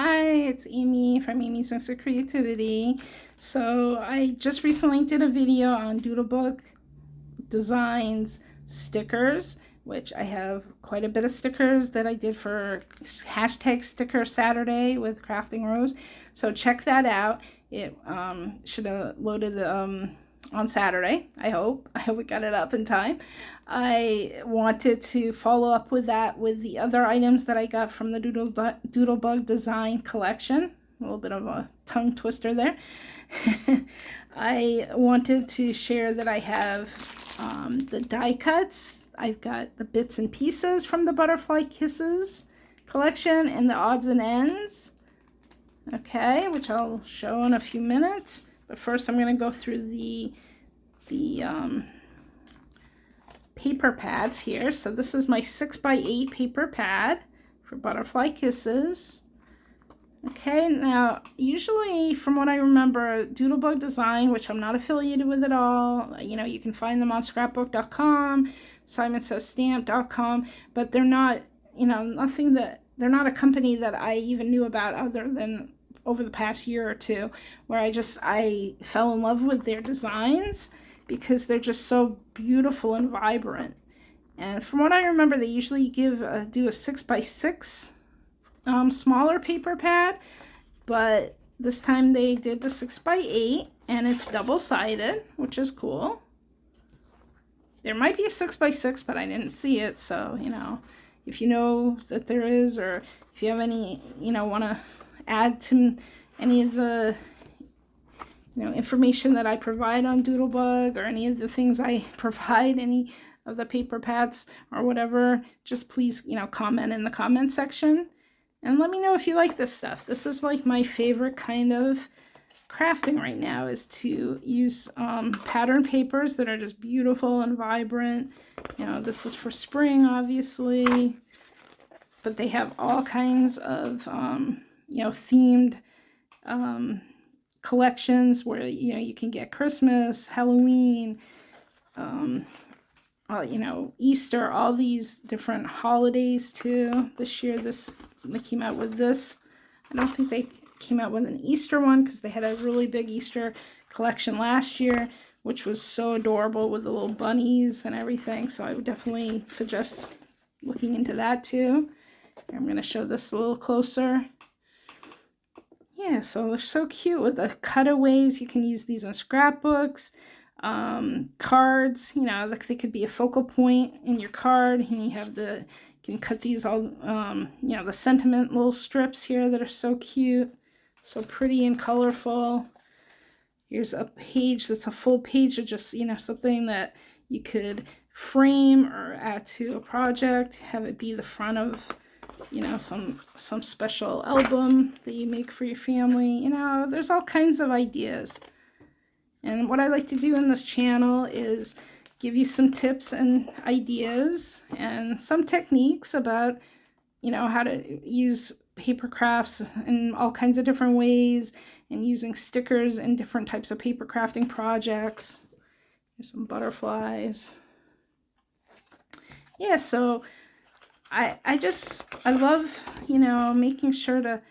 Hi, it's Amy from Amy's Mix of Creativity. So I just recently did a video on Doodlebug Designs stickers, which I have quite a bit of stickers that I did for hashtag Sticker Saturday with Crafting Rose. So check that out. It should have loaded on Saturday, I hope. I hope we got it up in time. I wanted to follow up with that with the other items that I got from the Doodlebug Design collection. A little bit of a tongue twister there. I wanted to share that I have the die cuts. I've got the bits and pieces from the Butterfly Kisses collection and the odds and ends. Okay, which I'll show in a few minutes. But first I'm going to go through the paper pads here. So this is my 6x8 paper pad for Butterfly Kisses. Okay, now usually from what I remember, Doodlebug Design, which I'm not affiliated with at all, you can find them on scrapbook.com, simonsaysstamp.com, but they're not, they're not a company that I even knew about other than over the past year or two, where I fell in love with their designs because they're just so beautiful and vibrant. And from what I remember, they usually do a 6x6 smaller paper pad, but this time they did the 6x8 and it's double-sided, which is cool. There might be a 6x6, but I didn't see it, so if you know that there is, or if you have any want to add to any of the information that I provide on Doodlebug, or any of the things I provide, any of the paper pads or whatever, just please comment in the comment section and let me know if you like this stuff. This is like my favorite kind of crafting right now, is to use pattern papers that are just beautiful and vibrant. This is for spring, obviously, but they have all kinds of themed collections where you can get Christmas, Halloween, Easter, all these different holidays too. This year they came out with this. I don't think they came out with an Easter one because they had a really big Easter collection last year, which was so adorable with the little bunnies and everything. So I would definitely suggest looking into that too. I'm going to show this a little closer. Yeah, so they're so cute with the cutaways. You can use these in scrapbooks, cards. They could be a focal point in your card, and you can cut these all, the sentiment little strips here that are so cute, so pretty and colorful. Here's a page that's a full page of just, something that you could frame or add to a project, have it be the front of some special album that you make for your family. There's all kinds of ideas. And what I like to do in this channel is give you some tips and ideas and some techniques about how to use paper crafts in all kinds of different ways, and using stickers in different types of paper crafting projects. Here's some butterflies. Yeah, so I love, making sure to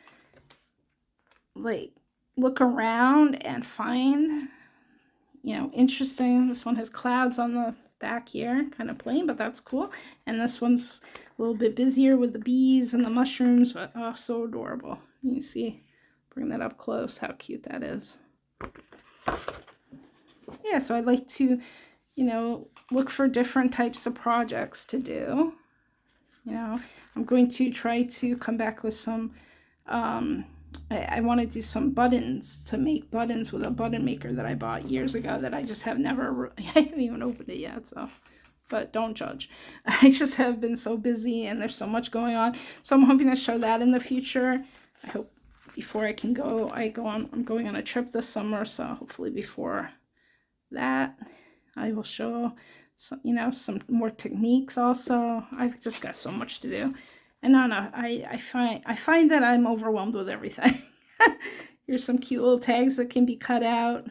look around and find, interesting. This one has clouds on the back here, kind of plain, but that's cool. And this one's a little bit busier with the bees and the mushrooms, but oh, so adorable. You can see, bring that up close, how cute that is. Yeah, so I'd like to, look for different types of projects to do. I'm going to try to come back with some, I want to do some buttons, to make buttons with a button maker that I bought years ago that I just have never, I haven't even opened it yet, so, but don't judge. I just have been so busy and there's so much going on. So I'm hoping to show that in the future. I hope before I can go, I'm going on a trip this summer, so hopefully before that I will show some more techniques also. I've just got so much to do. And I find that I'm overwhelmed with everything. Here's some cute little tags that can be cut out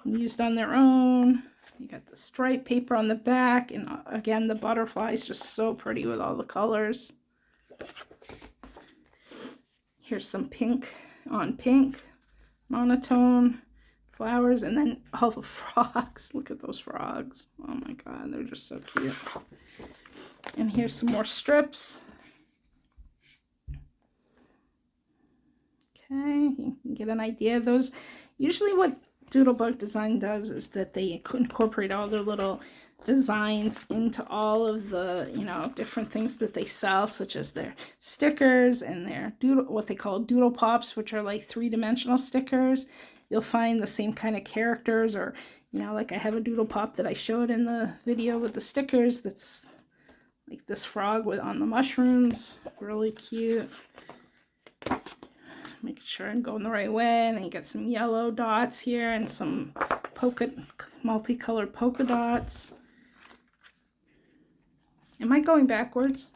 and used on their own. You got the stripe paper on the back, and again, the butterfly is just so pretty with all the colors. Here's some pink on pink, monotone flowers, and then all the frogs. Look at those frogs. Oh my god, they're just so cute. And here's some more strips. Okay, you can get an idea of those. Usually what Doodlebug Design does is that they incorporate all their little designs into all of the, you know, different things that they sell, such as their stickers and their what they call doodle pops, which are like 3-dimensional stickers. You'll find the same kind of characters, or, you know, like I have a doodle pop that I showed in the video with the stickers that's like this frog with on the mushrooms. Really cute. Making sure I'm going the right way. And then you got some yellow dots here and some multicolored polka dots. Am I going backwards?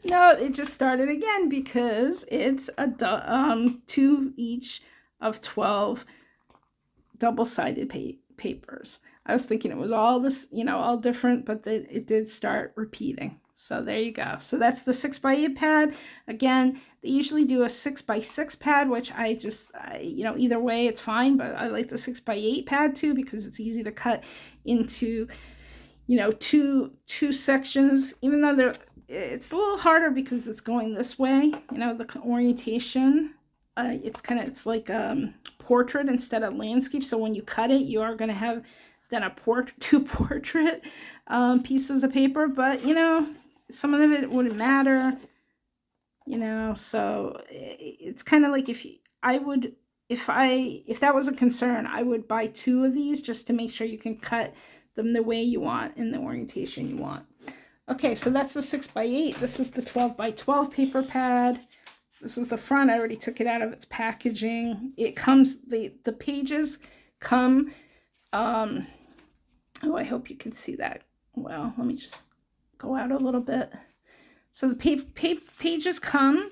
No, it just started again because it's a 2 each of 12 double-sided papers. I was thinking it was all this, you know, all different, but it did start repeating. So there you go. So that's the 6x8 pad. Again, they usually do a 6x6 pad, which you know, either way it's fine, but I like the 6x8 pad too because it's easy to cut into, you know, two sections, even though it's a little harder because it's going this way, you know, the orientation. It's like portrait instead of landscape. So when you cut it, you are going to have then two portrait pieces of paper, but you know, some of it wouldn't matter, you know. So it's kind of like if that was a concern, I would buy 2 of these just to make sure you can cut them the way you want in the orientation you want. Okay, so that's the 6x8. This is the 12x12 paper pad. This is the front. I already took it out of its packaging. It comes, the pages come, oh, I hope you can see that well. Let me just go out a little bit. So the pages come,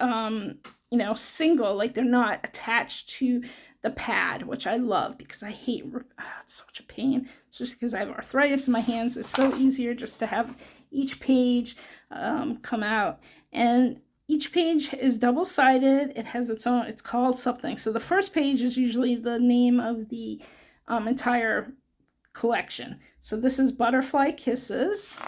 you know, single, like they're not attached to the pad, which I love because I hate, it's such a pain. It's just because I have arthritis in my hands. It's so easier just to have each page come out. And each page is double-sided. It has its own, it's called something. So the first page is usually the name of the entire collection. So this is Butterfly Kisses.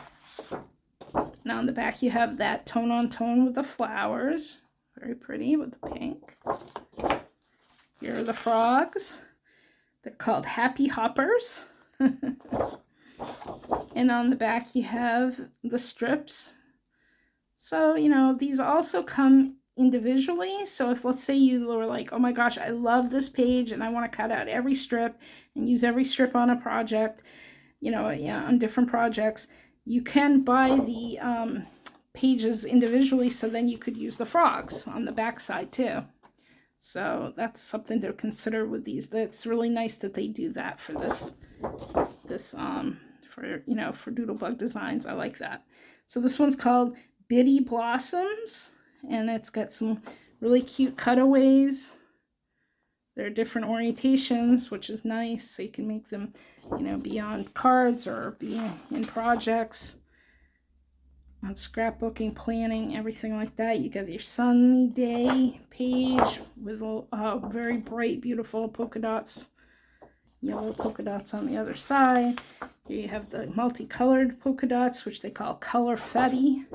Now on the back you have that tone on tone with the flowers. Very pretty with the pink. Here are the frogs. They're called Happy Hoppers. And on the back you have the strips. So, you know, these also come individually. So if, let's say, you were like, oh my gosh, I love this page and I want to cut out every strip and use every strip on a project, you know, yeah, on different projects, you can buy the pages individually, so then you could use the frogs on the back side too. So that's something to consider with these. That's really nice that they do that for this for, you know, for Doodlebug Designs. I like that. So this one's called Bitty Blossoms, and it's got some really cute cutaways. There are different orientations, which is nice, so you can make them, you know, be on cards or be in projects, on scrapbooking, planning, everything like that. You got your sunny day page with very bright, beautiful polka dots, yellow polka dots on the other side. Here you have the multicolored polka dots, which they call colorfetti.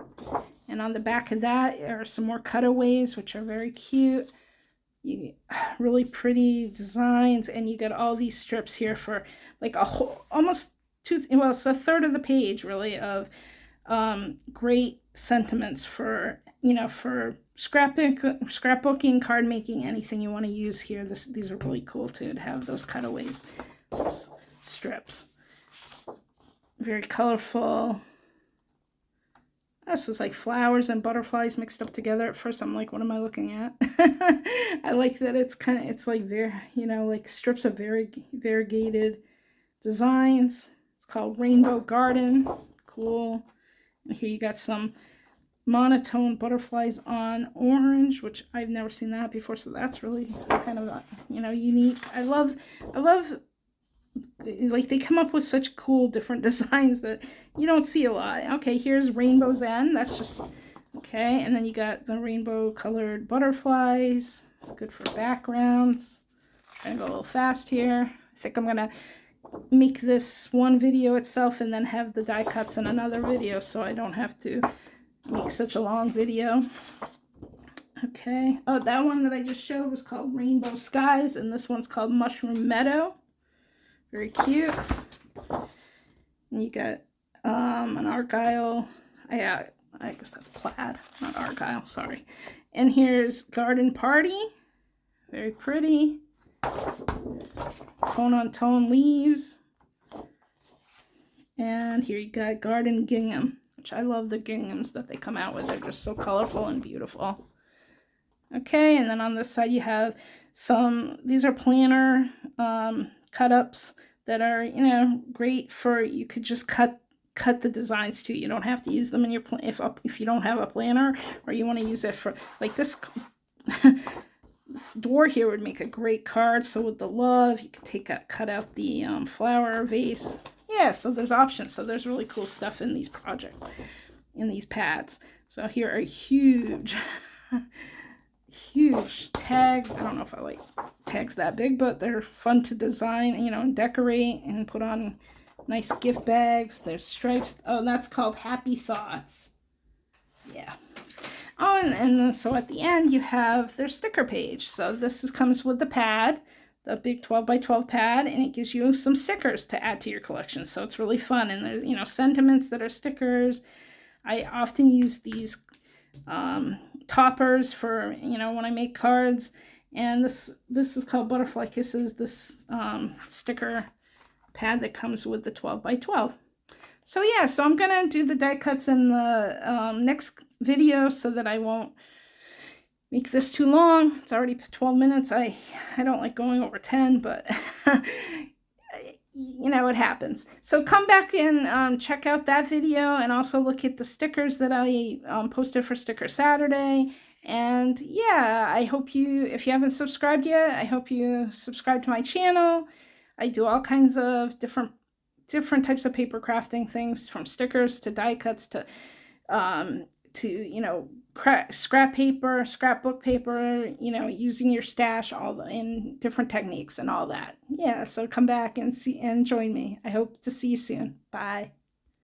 And on the back of that are some more cutaways, which are very cute. Really pretty designs, and you got all these strips here for like a whole, almost well, it's a third of the page really of great sentiments for, you know, for scrapbooking, card making, anything you want to use here. These are really cool too, to have those cutaways, those strips. Very colorful. This is like flowers and butterflies mixed up together. At first I'm like, what am I looking at? I like that it's like very, you know, like strips of variegated designs. It's called Rainbow Garden. Cool. And here you got some monotone butterflies on orange, which I've never seen that before, so that's really kind of, you know, unique. I love like they come up with such cool different designs that you don't see a lot. Okay, here's Rainbow's End. That's just, okay. And then you got the rainbow colored butterflies. Good for backgrounds. Trying to go a little fast here. I think I'm going to make this one video itself and then have the die cuts in another video so I don't have to make such a long video. Okay. Oh, that one that I just showed was called Rainbow Skies, and this one's called Mushroom Meadow. Very cute. And you got an Argyle. I guess that's plaid, not Argyle, sorry. And here's Garden Party. Very pretty. Tone on tone leaves. And here you got Garden Gingham, which I love the ginghams that they come out with. They're just so colorful and beautiful. Okay, and then on this side you have these are planner cut-ups that are, you know, great for, you could just cut the designs too. You don't have to use them in your if you don't have a planner, or you want to use it for, like this this door here would make a great card. So with the love, you could cut out the flower vase. Yeah, so there's options. So there's really cool stuff in these pads. So here are huge huge tags. I don't know if I like tags that big, but they're fun to design, you know, and decorate and put on nice gift bags. There's stripes. Oh, that's called Happy Thoughts. Yeah. Oh, and so at the end you have their sticker page. So this comes with the pad, the big 12 by 12 pad, and it gives you some stickers to add to your collection. So it's really fun. And there's, you know, sentiments that are stickers. I often use these toppers for, you know, when I make cards. And this is called Butterfly Kisses, this sticker pad that comes with the 12 by 12. So yeah, so I'm gonna do the die cuts in the next video so that I won't make this too long. It's already 12 minutes. I don't like going over 10, but you know, it happens. So come back and check out that video, and also look at the stickers that I posted for Sticker Saturday. And yeah, I hope you, if you haven't subscribed yet, I hope you subscribe to my channel. I do all kinds of different types of paper crafting things, from stickers to die cuts to you know, scrap paper, scrapbook paper, you know, using your stash, in different techniques and all that. Yeah, so come back and join me. I hope to see you soon. Bye.